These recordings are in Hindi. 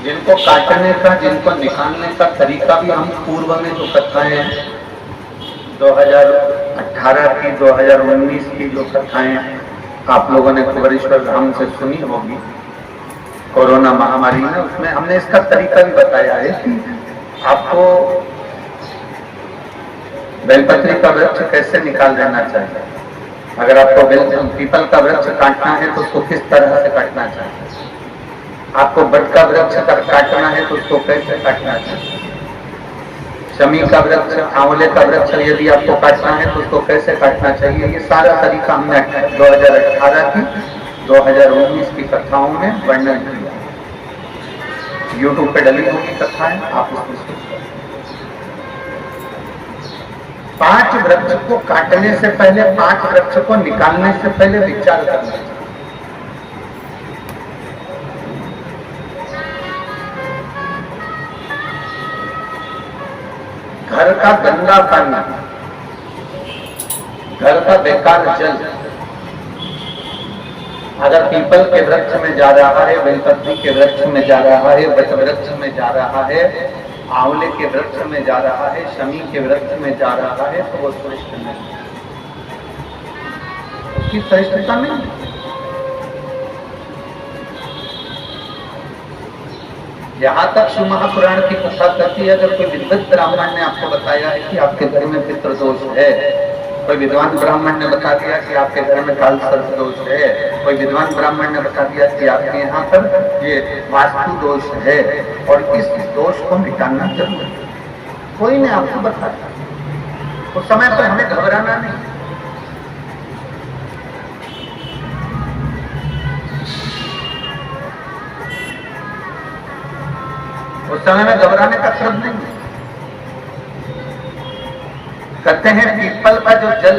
जिनको काटने का, जिनको निकालने का तरीका भी हम पूर्व में जो कथाएं 2018 की, 2019 की जो कथाएं आप लोगों ने कुबेरेश्वर धाम से सुनी होगी कोरोना महामारी में, उसमें हमने इसका तरीका भी बताया है कि आपको बेलपत्री का वृक्ष कैसे निकाल देना चाहिए। अगर आपको पीपल का वृक्ष काटना है तो उसको किस तरह से काटना चाहिए, आपको बट का वृक्ष काटना है तो उसको कैसे काटना चाहिए, शमी का वृक्ष, आंवले का वृक्ष यदि आपको काटना है तो उसको कैसे काटना चाहिए, ये सारा तरीका हमने 2018 की, 2019 की कथाओं में वर्णन किया। YouTube पे डली होगी कथाएं, आप उसमें सुन सकते। 5 वृक्ष को काटने से पहले, 5 वृक्ष को निकालने से पहले विचार करना चाहिए। घर का गंदा पानी, घर का बेकार जल अगर पीपल के वृक्ष में जा रहा है, बेलपत्री के वृक्ष में जा रहा है, बट वृक्ष में जा रहा है, आंवले के वृक्ष में जा रहा है, शमी के वृक्ष में जा रहा है, तो वो श्रेष्ठ नहीं, उसकी श्रेष्ठता नहीं। यहाँ तक शिव महापुराण की कथा करती है, अगर कोई विद्वत ब्राह्मण ने आपको बताया है कि आपके घर में पितृ दोष है, कोई विद्वान ब्राह्मण ने बता दिया कि आपके घर में काल सर्प दोष है, कोई विद्वान ब्राह्मण ने बता दिया कि आपके यहाँ पर ये वास्तु दोष है और इस दोष को मिटाना जरूरी है, कोई ने आपको बताया, उस समय पर हमें घबराना नहीं। उस समय में घबराने का क्रम नहीं है। कहते हैं पीपल का जो जल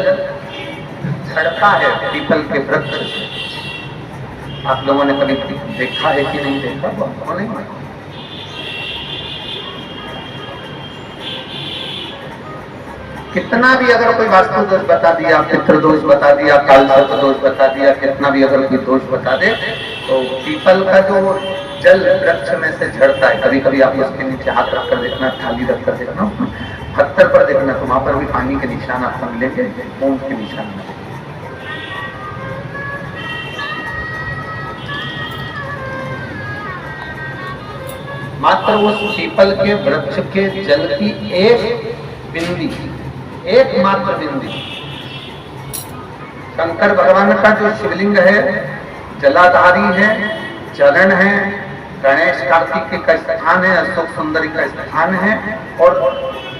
झड़ता है पीपल के वृक्ष से, आप लोगों ने कभी देखा है कि नहीं देखा, वो नहीं है। कितना भी अगर कोई वास्तु दोष बता दिया, पितृ दोष बता दिया, काल सर्प दोष बता दिया, कितना भी अगर कोई दोष बता दे, तो पीपल का जो जल वृक्ष में से झड़ता है, कभी कभी आप उसके नीचे हाथ रखकर देखना, थाली रखकर देखना, पत्थर पर देखना, तो वहां पर भी पानी के निशान आपको मिलेंगे, ऊंट के निशान मिलेंगे। मात्र उस पीपल के वृक्ष के जल की एक बिंदी, एकमात्र बिंदी, शंकर भगवान का जो शिवलिंग है जलाधारी है, चरण है, गणेश कार्तिक का स्थान है, अशोक सुंदरी का स्थान है, और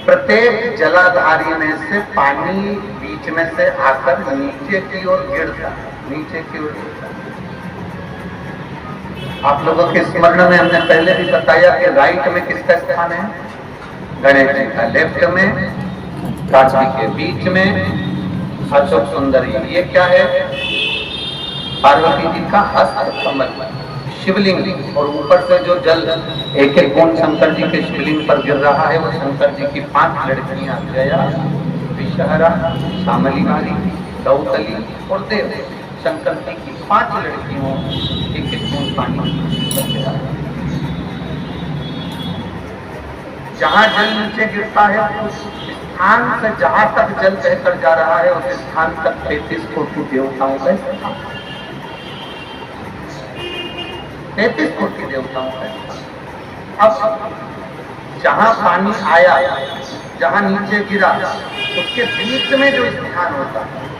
प्रत्येक जलाधारी में से पानी बीच में से आकर नीचे की ओर गिरता है, नीचे की ओर गिरता है। आप लोगों के स्मरण में हमने पहले भी बताया कि राइट में किसका स्थान है, गणेश जी का, लेफ्ट में कार्तिक के, बीच में अशोक सुंदरी, ये क्या है, पार्वती जी का हस्त कमल शिवलिंग, और ऊपर से जो जल एक एक बूंद शंकर जी के शिवलिंग पर गिर रहा है, वो शंकर जी की 5 लड़कियां, जया, विषहरा, शामलीवारी, दौतली और देव, शंकर जी की 5 लड़कियों एक एक बूंद पानी। जहां जल नीचे गिरता है उस स्थान से जहां तक जल बहकर जा रहा है उस स्थान तक 33 कोटि देवताओं का स्थान, 33 कोटि देवताओं का। अब जहां पानी आया, जहां नीचे गिरा, उसके बीच में जो स्थान होता है,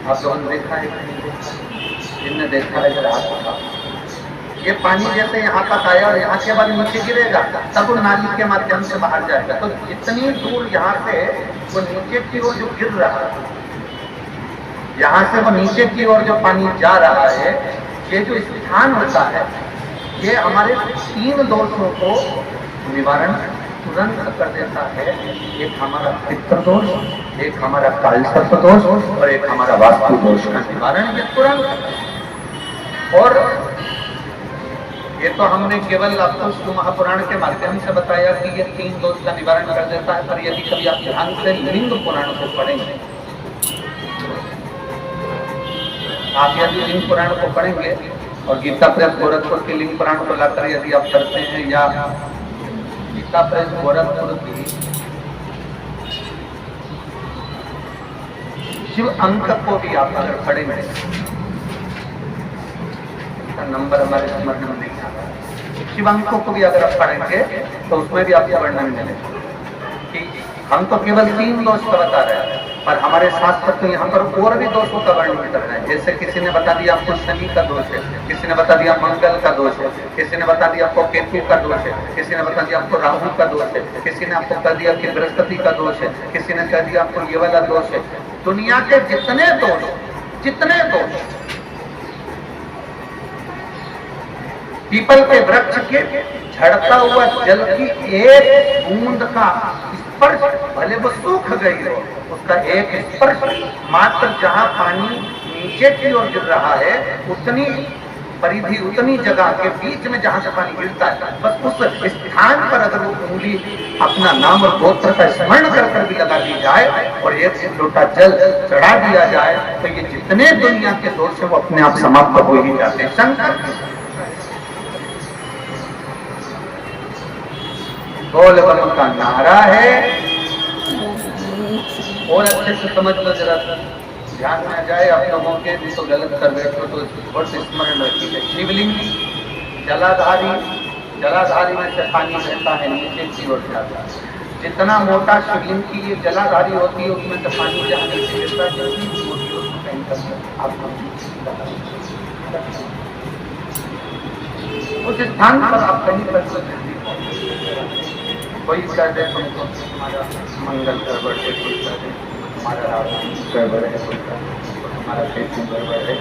आप लोगों ने देखा है, जिनने देखा है जरा हाथ उठा, ये पानी जैसे यहाँ तक आया और यहाँ के बाद नीचे गिरेगा, तब वो नाली के माध्यम से बाहर जाएगा, तो इतनी दूर यहाँ से वो नीचे की ओर जो गिर रहा है, यहाँ से वो नीचे की ओर जो पानी जा रहा है, ये जो स्थान होता है, ये हमारे 3 दोषों को निवारण तुरंत कर देता है। एक हमारा पितृ दोष, एक हमारा काल सर्प दोष और एक हमारा वास्तु दोष का निवारण ये तुरंत। और ये तो हमने केवल आपको शिव महापुराण के माध्यम से बताया कि ये 3 दोष का निवारण कर देता है, पर यदि कभी आप ध्यान से लिंग पुराण को पढ़ेंगे, आप यदि लिंग पुराण को पढ़ेंगे और गीता प्रेस गोरखपुर के लिंक पुराण को लाकर यदि आप करते हैं, या गीता प्रेस गोरखपुर की शिव अंक को भी आप अगर पढ़ेंगे, इसका नंबर हमारे स्मरण में नहीं आता, शिव अंकों को भी अगर आप पढ़ेंगे तो उसमें भी आपको वर्णन मिलेगा कि हम तो केवल 3 दोष का बता रहे हैं, पर हमारे शास्त्र तो यहाँ पर और भी दोषों का वर्णन कर रहे हैं। जैसे किसी ने बता दिया आपको शनि का दोष है, किसी ने बता दिया मंगल का दोष है, किसी ने बता दिया आपको केतु का दोष है, किसी ने बता दिया आपको राहु का दोष है, किसी ने आपको कह दिया कि बृहस्पति का दोष है, किसी ने कह दिया आपको ये वाला दोष है। दुनिया के जितने दोष पीपल के वृक्ष के झड़ता हुआ जल की एक बूंद का स्पर्श, भले वो सूख गई हो, उसका एक स्पर्श मात्र जहां पानी नीचे की ओर गिर रहा है, उतनी परिधि, उतनी जगह के बीच में जहां से पानी गिरता है, बस उस स्थान पर अगर वो उंगली अपना नाम और गोत्र का स्मरण कर भी लगा दी जाए और एक लोटा जल चढ़ा दिया जाए, तो ये जितने दुनिया के दोष है वो अपने आप समाप्त हो ही जाते हैं। शंकर बोल बम का नारा है, और अच्छे से समझ लो, जरा ध्यान में आ जाए आप लोगों के, भी तो गलत कर बैठो तो बहुत स्मरण रखिए। शिवलिंग जलाधारी में से पानी बहता है, नीचे की ओर जाता है। जितना मोटा शिवलिंग की ये जलाधारी होती है, उसमें से पानी जहाँ नीचे गिरता है, उस स्थान पर आप कहीं पर कोई कह दे तुमको तुम्हारा मंगल गड़बड़ है, कोई कह दे तुम्हारा राहु गड़बड़ है, कोई कह दे तुम्हारा केतु गड़बड़ है,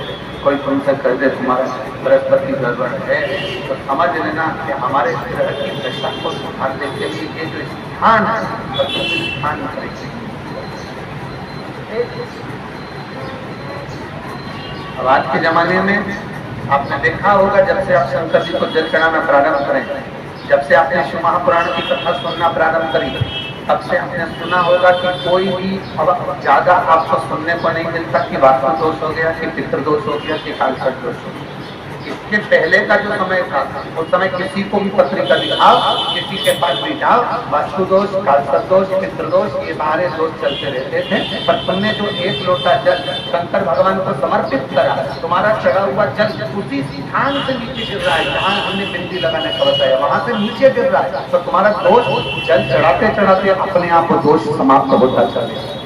कोई तुमसे कह दे तुम्हारा बृहस्पति गड़बड़ है, तो समझ लेना कि हमारे ग्रह की दशा को सुधारने के लिए ये जो स्थान है, स्थान करेंगे। अब आज के जमाने में आपने देखा होगा, जब से आप शंकर जी को जल चढ़ाना प्रारंभ करें, जब से आपने शिव महापुराण की कथा सुनना प्रारंभ करी, तब से आपने सुना होगा कि कोई भी अब ज्यादा आपको सुनने को नहीं मिलता कि वास्तु दोष हो गया, कि पितृदोष हो गया, कि कालसर्प दोष हो गया। इसके पहले का जो समय था, उस समय किसी को भी पत्रिका दिखाओ, किसी के पास भी जाओ, वास्तु दोष, कालसर्प दोष, पितृदोष, ये सारे दोष चलते रहते थे। पर तुमने जो एक लोटा जल शंकर भगवान को समर्पित करा, तुम्हारा चढ़ा हुआ जल उसी स्थान से नीचे गिर रहा है जहाँ हमने बिंदी लगाने का बताया, वहां से नीचे गिर रहा है, तो तुम्हारा दोष जल चढ़ाते चढ़ाते अपने आप दोष समाप्त होता चलेगा।